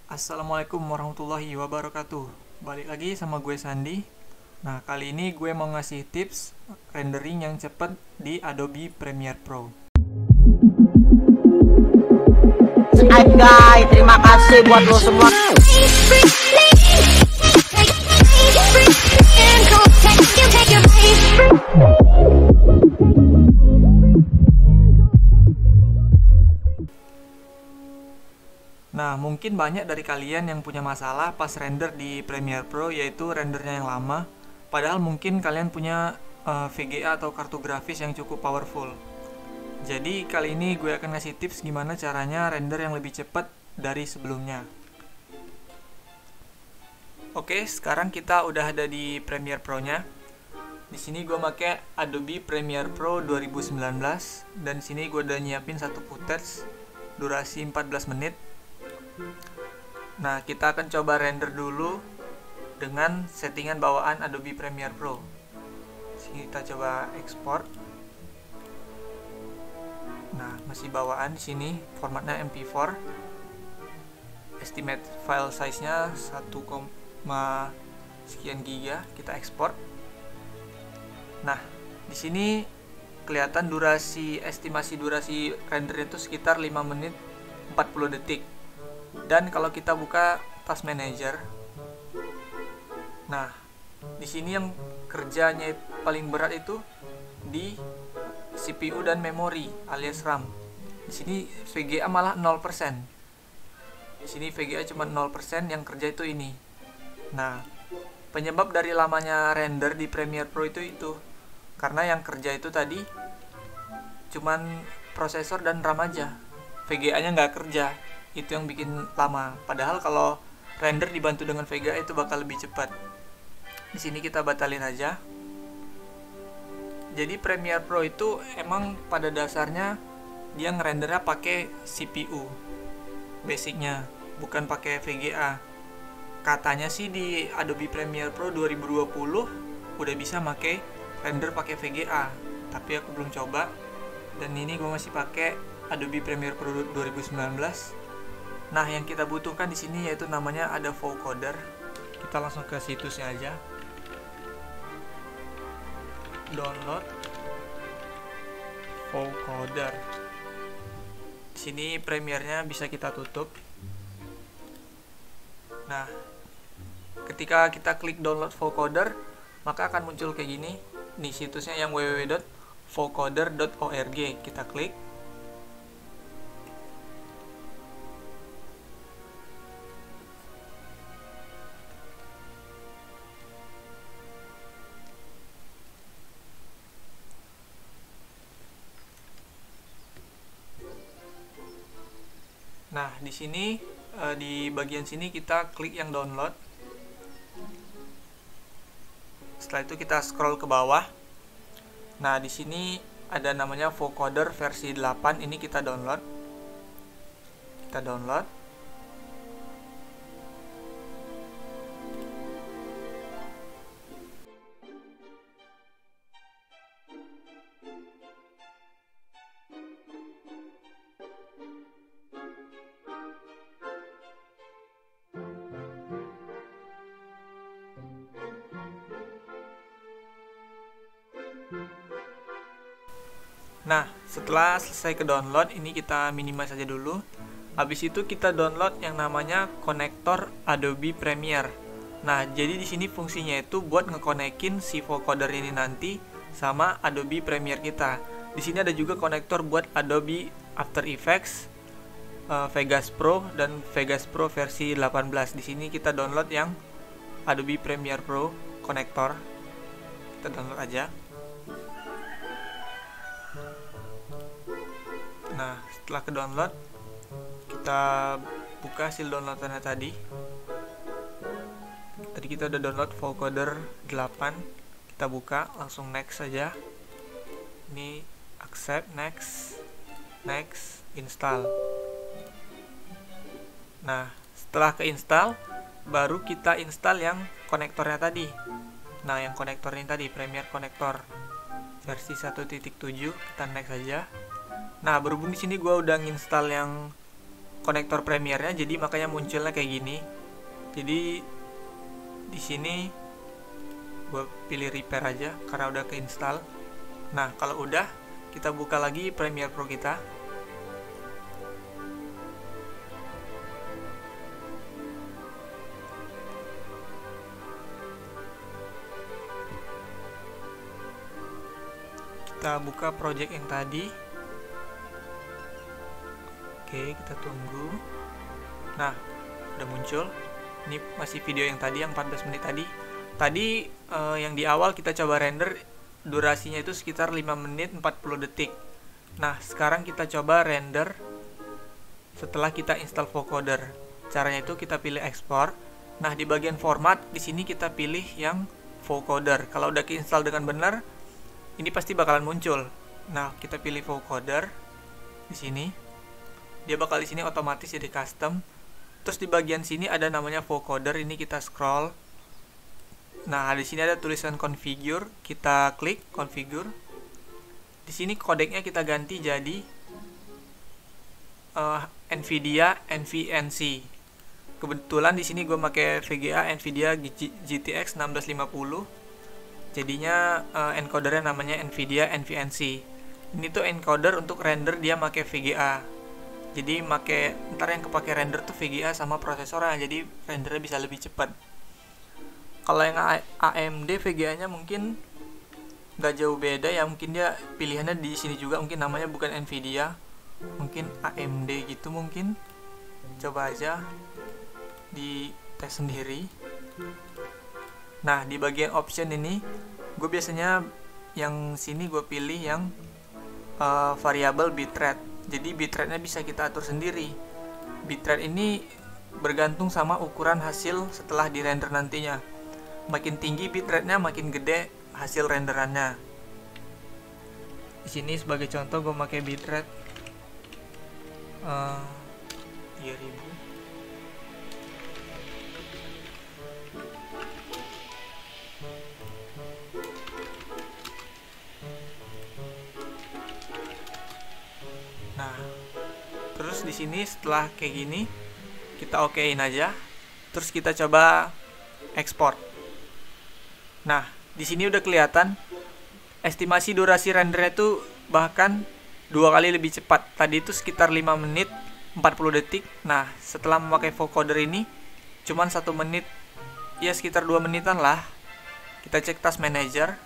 Assalamualaikum warahmatullahi wabarakatuh. Balik lagi sama gue Sandi. Nah, kali ini gue mau ngasih tips rendering yang cepat di Adobe Premiere Pro. Hai guys, terima kasih buat lo semua. Nah, mungkin banyak dari kalian yang punya masalah pas render di Premiere Pro, yaitu rendernya yang lama. Padahal mungkin kalian punya VGA atau kartu grafis yang cukup powerful. Jadi kali ini gue akan ngasih tips gimana caranya render yang lebih cepat dari sebelumnya. Oke, sekarang kita udah ada di Premiere Pro-nya. Di sini gue pakai Adobe Premiere Pro 2019 dan di sini gue udah nyiapin satu footage durasi 14 menit. Nah, kita akan coba render dulu dengan settingan bawaan Adobe Premiere Pro. Sini kita coba ekspor. Nah, masih bawaan di sini, formatnya MP4. Estimate file size-nya 1, sekian giga, kita ekspor. Nah, di sini kelihatan estimasi durasi rendernya itu sekitar 5 menit 40 detik. Dan kalau kita buka Task Manager, nah di sini yang kerjanya paling berat itu di CPU dan memori alias RAM. Di sini VGA malah 0%. Di sini VGA cuma 0%, yang kerja itu ini. Nah, penyebab dari lamanya render di Premiere Pro itu karena yang kerja itu tadi cuman prosesor dan RAM aja. VGA-nya nggak kerja. Itu yang bikin lama. Padahal kalau render dibantu dengan VGA itu bakal lebih cepat. Di sini kita batalin aja. Jadi Premiere Pro itu emang pada dasarnya dia ngerendernya pakai CPU basicnya, bukan pakai VGA. Katanya sih di Adobe Premiere Pro 2020 udah bisa pakai render pakai VGA, tapi aku belum coba. Dan ini gue masih pakai Adobe Premiere Pro 2019. Nah, yang kita butuhkan di sini yaitu namanya ada vocoder. Kita langsung ke situsnya aja. Download vocoder. Di sini Premiere-nya bisa kita tutup. Nah, ketika kita klik download vocoder, maka akan muncul kayak gini. Nih situsnya yang www.vocoder.org. Kita klik. Nah, di sini di bagian sini kita klik yang download. Setelah itu kita scroll ke bawah. Nah, di sini ada namanya vocoder versi 8, ini kita download. Kita download. Nah, setelah selesai ke download, ini kita minimize saja dulu. Habis itu kita download yang namanya konektor Adobe Premiere. Nah, jadi di sini fungsinya itu buat ngekonekin si vocoder ini nanti sama Adobe Premiere kita. Di sini ada juga konektor buat Adobe After Effects, Vegas Pro dan Vegas Pro versi 18. Di sini kita download yang Adobe Premiere Pro konektor. Kita download aja. Nah, setelah ke download, kita buka hasil downloadannya tadi. Tadi kita udah download vocoder 8. Kita buka, langsung next saja. Ini accept, next, install. Nah, setelah ke install, baru kita install yang konektornya tadi. Nah, yang konektor ini tadi, Premiere Connector versi 1.7, kita next saja. Nah, berhubung di sini gue udah nginstal yang konektor Premiere-nya, jadi makanya munculnya kayak gini. Jadi di sini gue pilih repair aja karena udah keinstall. Nah, kalau udah, kita buka lagi Premiere Pro kita. Kita buka project yang tadi. Oke, kita tunggu. Nah, udah muncul. Ini masih video yang tadi, yang 14 menit tadi. Tadi yang di awal kita coba render, durasinya itu sekitar 5 menit 40 detik. Nah, sekarang kita coba render setelah kita install vocoder. Caranya itu kita pilih export. Nah, di bagian format, di sini kita pilih yang vocoder. Kalau udah keinstall dengan benar, ini pasti bakalan muncul. Nah, kita pilih vocoder di sini. Dia bakal di sini otomatis jadi custom. Terus di bagian sini ada namanya vocoder, ini kita scroll. Nah, di sini ada tulisan configure, kita klik configure. Di sini kodeknya kita ganti jadi NVIDIA NVENC. Kebetulan di sini gue pakai VGA NVIDIA GTX 1650. Jadinya encodernya namanya NVIDIA NVENC. Ini tuh encoder untuk render dia pakai VGA. Jadi ntar yang kepake render tuh VGA sama prosesornya, jadi rendernya bisa lebih cepat. Kalau yang AMD VGA-nya mungkin nggak jauh beda ya, mungkin dia pilihannya di sini juga, mungkin namanya bukan NVIDIA, mungkin AMD gitu mungkin. Coba aja di tes sendiri. Nah, di bagian option ini gue biasanya yang sini gue pilih yang variable bitrate. Jadi bitrate-nya bisa kita atur sendiri. Bitrate ini bergantung sama ukuran hasil setelah di render nantinya. Makin tinggi bitrate-nya, makin gede hasil renderannya. Di sini sebagai contoh gue pakai bitrate 3000. Nah, terus di sini setelah kayak gini kita okein aja. Terus kita coba export. Nah, di sini udah kelihatan estimasi durasi rendernya itu bahkan 2 kali lebih cepat. Tadi itu sekitar 5 menit 40 detik. Nah, setelah memakai vocoder ini cuman 1 menit, ya sekitar 2 menitan lah. Kita cek task manager.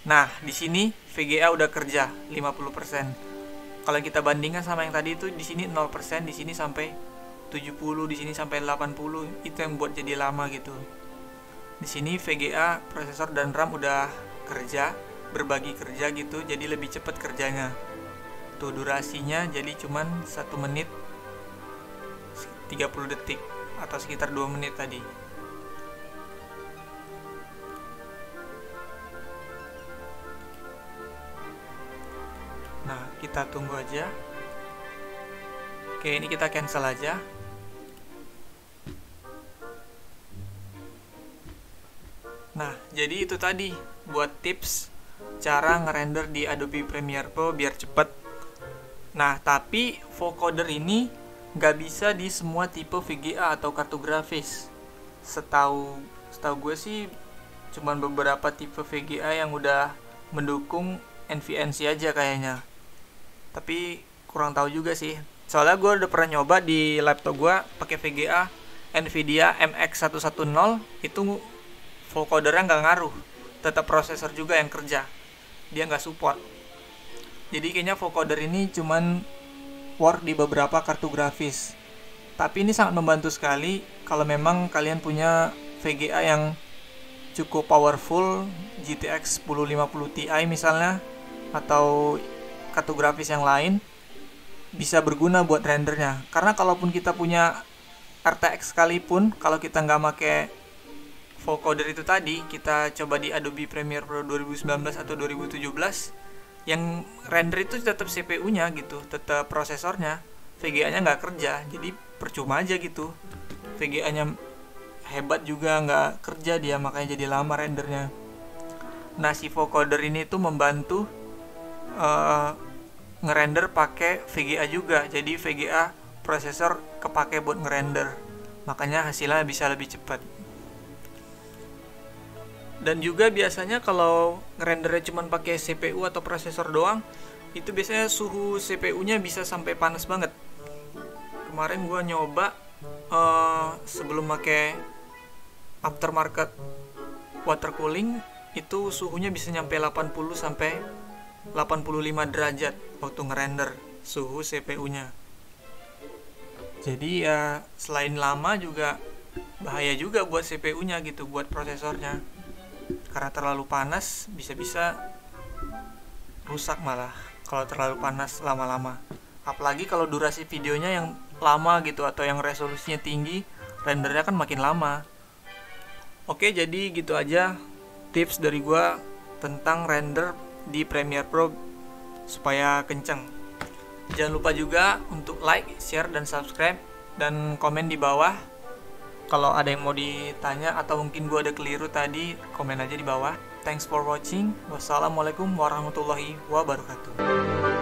Nah, di sini VGA udah kerja 50%. Kalau kita bandingkan sama yang tadi itu, di sini 0%, di sini sampai 70, di sini sampai 80. Itu yang buat jadi lama gitu. Di sini VGA, prosesor dan RAM udah kerja, berbagi kerja gitu, jadi lebih cepat kerjanya. Tuh durasinya jadi cuman 1 menit 30 detik atau sekitar 2 menit tadi. Nah, kita tunggu aja. Oke, ini kita cancel aja. Nah, jadi itu tadi buat tips cara ngerender di Adobe Premiere Pro biar cepet. Nah, tapi vocoder ini nggak bisa di semua tipe VGA atau kartu grafis. Setahu gue sih cuman beberapa tipe VGA yang udah mendukung NVENC aja kayaknya. Tapi kurang tahu juga sih. Soalnya gue udah pernah nyoba di laptop gue pakai VGA NVIDIA MX110, itu vocodernya nggak ngaruh, tetap prosesor juga yang kerja, dia nggak support. Jadi kayaknya vocoder ini cuman work di beberapa kartu grafis. Tapi ini sangat membantu sekali kalau memang kalian punya VGA yang cukup powerful, GTX 1050 Ti misalnya, atau kartu grafis yang lain, bisa berguna buat rendernya. Karena kalaupun kita punya RTX sekalipun, kalau kita nggak pakai vocoder itu tadi, kita coba di Adobe Premiere Pro 2019 atau 2017, yang render itu tetap CPU-nya gitu, tetap prosesornya, VGA-nya nggak kerja, jadi percuma aja gitu. VGA-nya hebat juga nggak kerja dia, makanya jadi lama rendernya. Nah, si vocoder ini tuh membantu ngerender pakai VGA juga, jadi VGA prosesor kepake buat ngerender, makanya hasilnya bisa lebih cepat. Dan juga biasanya kalau ngerendernya cuma pakai CPU atau prosesor doang, itu biasanya suhu CPU-nya bisa sampai panas banget. Kemarin gua nyoba sebelum pakai aftermarket water cooling, itu suhunya bisa nyampe 80 sampai 85 derajat waktu ngerender suhu CPU-nya. Jadi ya selain lama juga bahaya juga buat CPU-nya gitu, buat prosesornya. Karena terlalu panas bisa-bisa rusak malah kalau terlalu panas lama-lama. Apalagi kalau durasi videonya yang lama gitu atau yang resolusinya tinggi, rendernya kan makin lama. Oke, jadi gitu aja tips dari gua tentang render di Premiere Pro supaya kenceng. Jangan lupa juga untuk like, share, dan subscribe, dan komen di bawah. Kalau ada yang mau ditanya atau mungkin gue ada keliru tadi, komen aja di bawah. Thanks for watching. Wassalamualaikum warahmatullahi wabarakatuh.